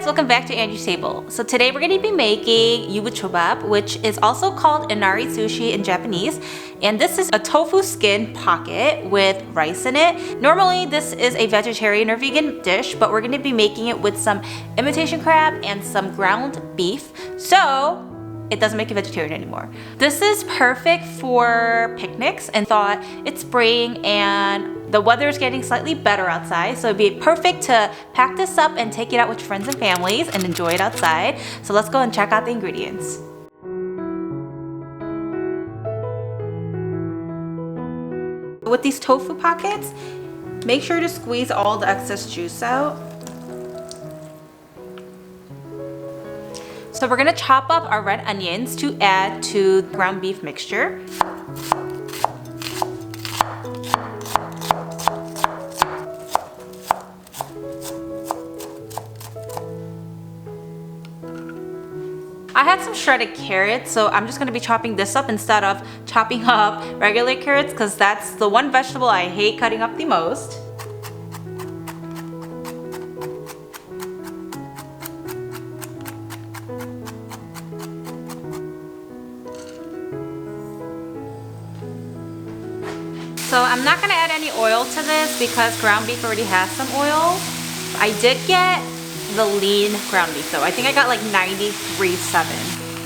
guys, welcome back to Angie's Table. So today we're going to be making yubucho밥, which is also called Inari Sushi in Japanese. And this is a tofu skin pocket with rice in it. Normally this is a vegetarian or vegan dish, but we're going to be making it with some imitation crab and some ground beef. So it doesn't make it vegetarian anymore. This is perfect for picnics, and thought it's spring and the weather is getting slightly better outside, so it'd be perfect to pack this up and take it out with friends and families and enjoy it outside. So let's go and check out the ingredients. With these tofu pockets, make sure to squeeze all the excess juice out. So we're gonna chop up our red onions to add to the ground beef mixture. I had some shredded carrots, so I'm just gonna be chopping this up instead of chopping up regular carrots, because that's the one vegetable I hate cutting up the most. So I'm not gonna add any oil to this because ground beef already has some oil. I did get the lean ground beef though. I think I got like 93.7.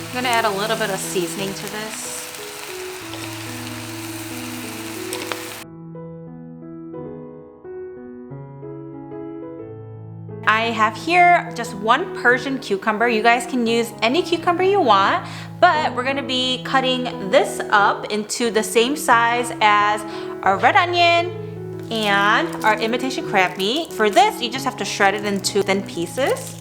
I'm gonna add a little bit of seasoning to this. I have here just one Persian cucumber. You guys can use any cucumber you want, but we're gonna be cutting this up into the same size as our red onion and our imitation crab meat. For this, you just have to shred it into thin pieces.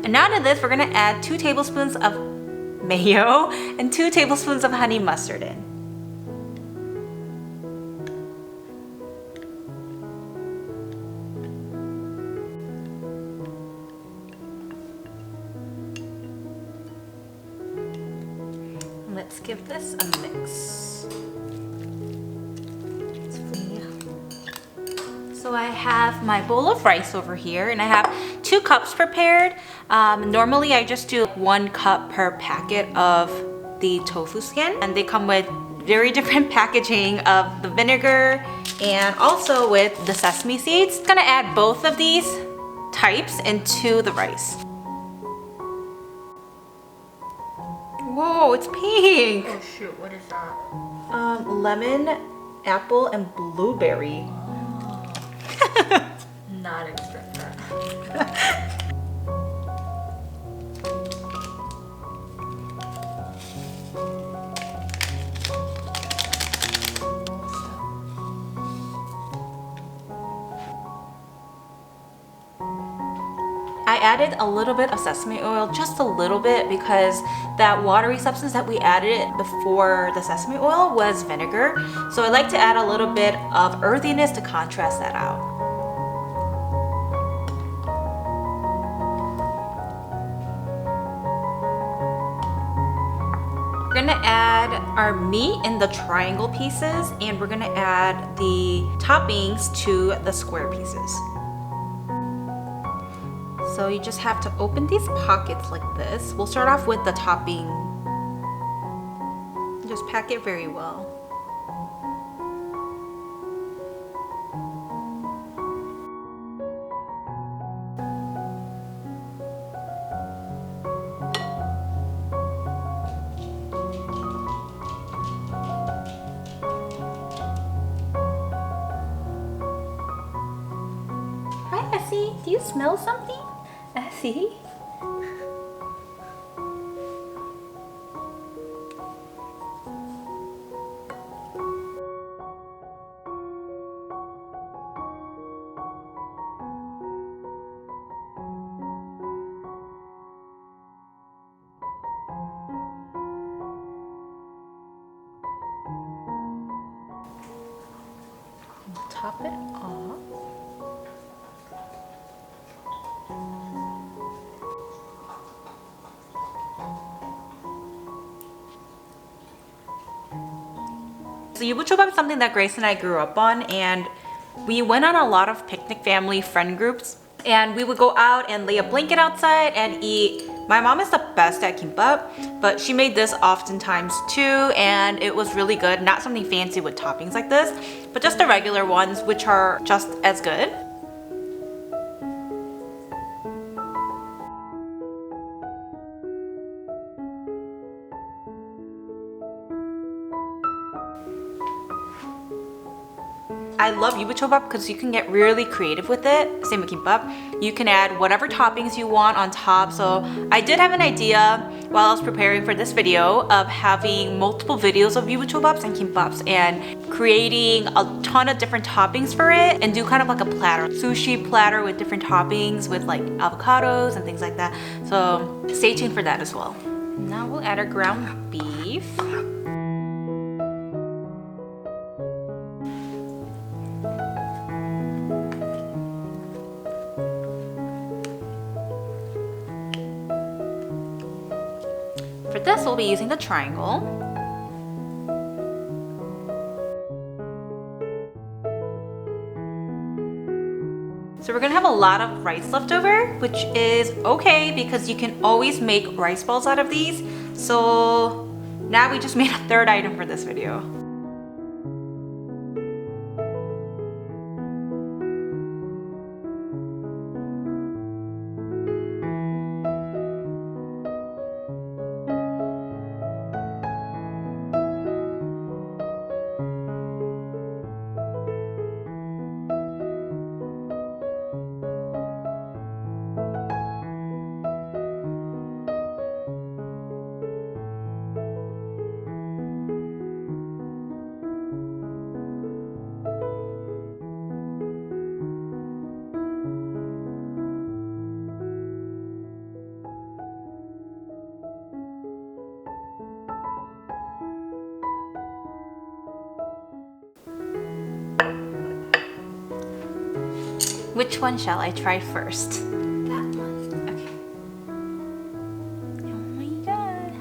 And now to this, we're gonna add 2 tablespoons of mayo and 2 tablespoons of honey mustard in. Let's give this a mix. So I have my bowl of rice over here, and I have 2 cups prepared. Normally I just do 1 cup per packet of the tofu skin, and they come with very different packaging of the vinegar and also with the sesame seeds. I'm gonna add both of these types into the rice. Whoa, it's pink! Oh shoot, what is that? Lemon, apple, and blueberry. Not expect that. I added a little bit of sesame oil, just a little bit, because that watery substance that we added before the sesame oil was vinegar. So I like to add a little bit of earthiness to contrast that out. We're gonna add our meat in the triangle pieces, and we're gonna add the toppings to the square pieces. So you just have to open these pockets like this. We'll start off with the topping. Just pack it very well. Hi, Essie. Do you smell something? Essie? top it off. So yubuchoba is something that Grace and I grew up on, and we went on a lot of picnic family friend groups, and we would go out and lay a blanket outside and eat. My mom is the best at kimbap, but she made this oftentimes too, and it was really good. Not something fancy with toppings like this, but just the regular ones, which are just as good. I love yubuchoba because you can get really creative with it. Same with kimbap. You can add whatever toppings you want on top. So I did have an idea while I was preparing for this video of having multiple videos of yubuchobabs and kimbaps and creating a ton of different toppings for it and do kind of like a platter, sushi platter with different toppings with like avocados and things like that. So stay tuned for that as well. Now we'll add our ground beef. For this, we'll be using the triangle. So we're gonna have a lot of rice left over, which is okay because you can always make rice balls out of these. So now we just made a third item for this video. Which one shall I try first? That one. Okay. Oh my god.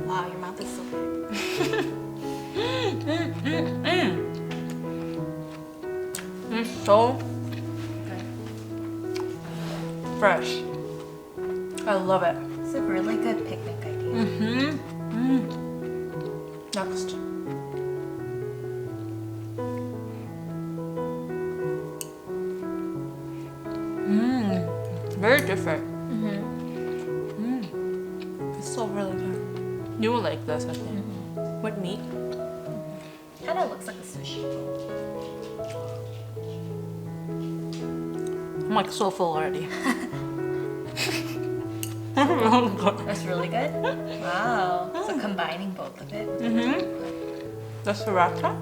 Wow, your mouth is so big. It's so fresh. I love it. It's a really good picnic idea. Next. Very different. It's so really good. You will like this, I think. With meat. Kind of looks like a sushi roll. I'm like so full already. That's really good. Wow. So combining both of it. The sriracha.